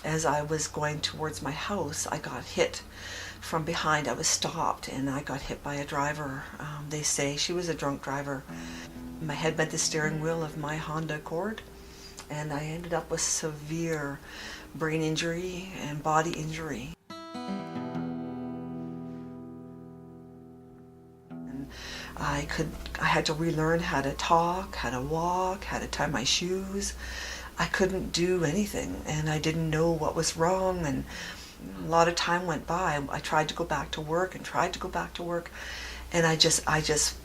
as I was going towards my house, I got hit from behind. I was stopped and I got hit by a driver. They say she was a drunk driver. My head met the steering wheel of my Honda Accord, and I ended up with severe brain injury and body injury. And I had to relearn how to talk, how to walk, how to tie my shoes. I couldn't do anything, and I didn't know what was wrong, and a lot of time went by. I tried to go back to work and I just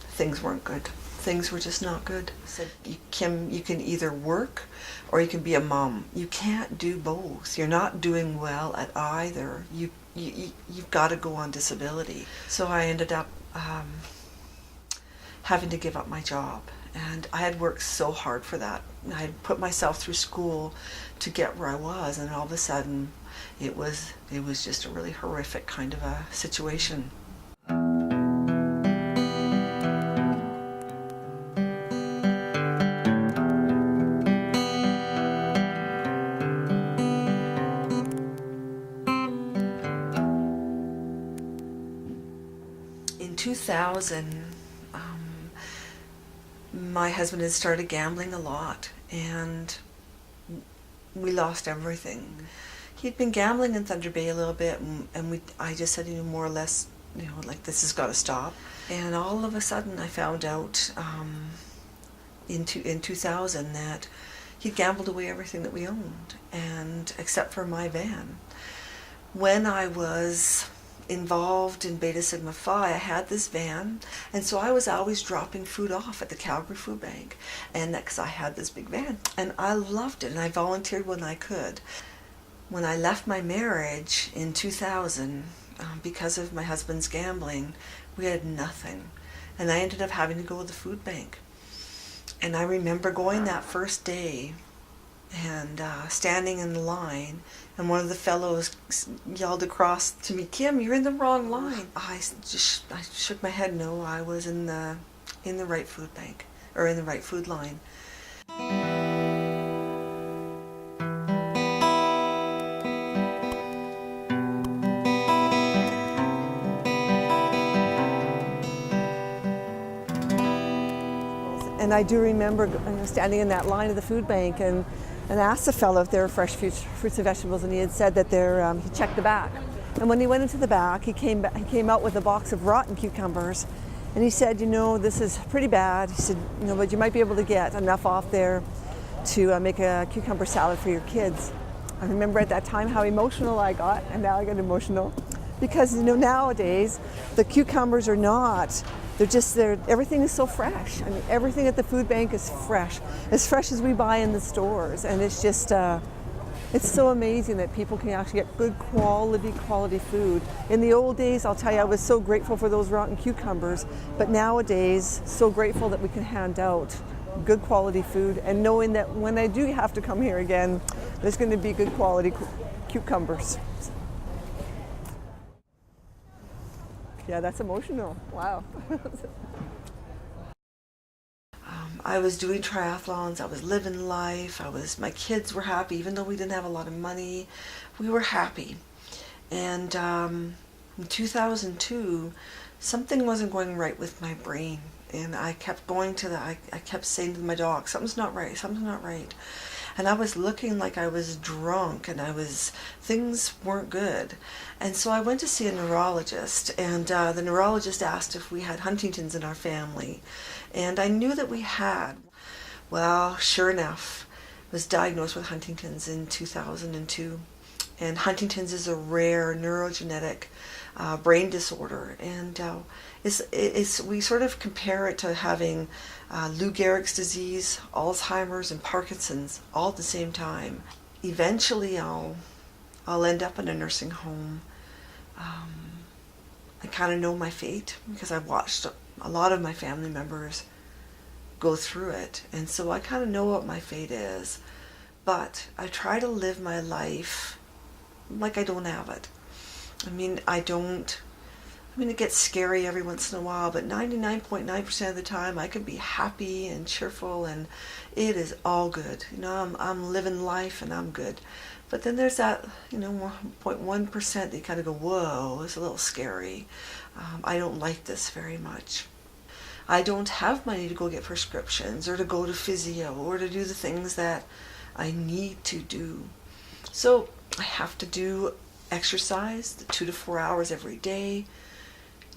things weren't good. Things were just not good. I said, Kim, you can either work or you can be a mom. You can't do both. You're not doing well at either. You've got to go on disability. So I ended up having to give up my job. And I had worked so hard for that. I had put myself through school to get where I was, and all of a sudden it was just a really horrific kind of a situation. In 2000, my husband had started gambling a lot, and we lost everything. He'd been gambling in Thunder Bay a little bit, and I just said, more or less, like, this has got to stop. And all of a sudden I found out in 2000 that he'd gambled away everything that we owned, and except for my van. When I was involved in Beta Sigma Phi, I had this van, and so I was always dropping food off at the Calgary Food Bank, and because I had this big van, and I loved it, and I volunteered when I could. When I left my marriage in 2000, because of my husband's gambling, we had nothing, and I ended up having to go to the food bank. And I remember going that first day and standing in the line, and one of the fellows yelled across to me, "Kim, you're in the wrong line." I shook my head. No, I was in the right food bank, or in the right food line. And I do remember standing in that line of the food bank and asked the fellow if there were fresh fruits and vegetables, and he had said that he checked the back. And when he went into the back, he came out with a box of rotten cucumbers, and he said, this is pretty bad. He said, but you might be able to get enough off there to make a cucumber salad for your kids. I remember at that time how emotional I got, and now I get emotional. Because nowadays the cucumbers are not, everything is so fresh. I mean, everything at the food bank is fresh as we buy in the stores, and it's just it's so amazing that people can actually get good quality food. In the old days, I'll tell you, I was so grateful for those rotten cucumbers, but nowadays so grateful that we can hand out good quality food, and knowing that when I do have to come here again, there's going to be good quality cucumbers. Yeah, that's emotional. Wow. I was doing triathlons, I was living life, my kids were happy, even though we didn't have a lot of money, we were happy. And in 2002, something wasn't going right with my brain. And I kept I kept saying to my dog, something's not right. And I was looking like I was drunk, and things weren't good. And so I went to see a neurologist, and the neurologist asked if we had Huntington's in our family. And I knew that we had. Well, sure enough, I was diagnosed with Huntington's in 2002. And Huntington's is a rare neurogenetic brain disorder, and we sort of compare it to having Lou Gehrig's disease, Alzheimer's, and Parkinson's all at the same time. Eventually, I'll end up in a nursing home. I kind of know my fate because I've watched a lot of my family members go through it, and so I kind of know what my fate is. But I try to live my life like I don't have it. I mean, I don't I mean, it gets scary every once in a while, but 99.9% of the time I can be happy and cheerful, and it is all good. I'm living life and I'm good. But then there's that, 0.1% that you kind of go, whoa, it's a little scary. I don't like this very much. I don't have money to go get prescriptions or to go to physio or to do the things that I need to do. So I have to do exercise, the 2 to 4 hours every day.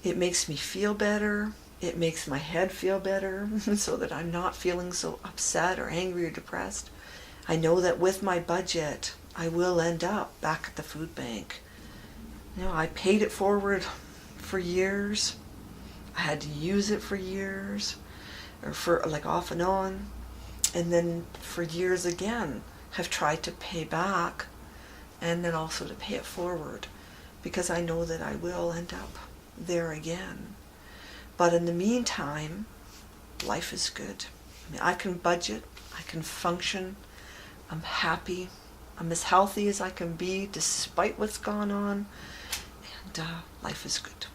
It makes me feel better. It makes my head feel better so that I'm not feeling so upset or angry or depressed. I know that with my budget, I will end up back at the food bank. I paid it forward for years. I had to use it for years, or for like off and on. And then for years again, have tried to pay back and then also to pay it forward, because I know that I will end up there again. But in the meantime, life is good. I can budget, I can function, I'm happy, I'm as healthy as I can be despite what's gone on, and life is good.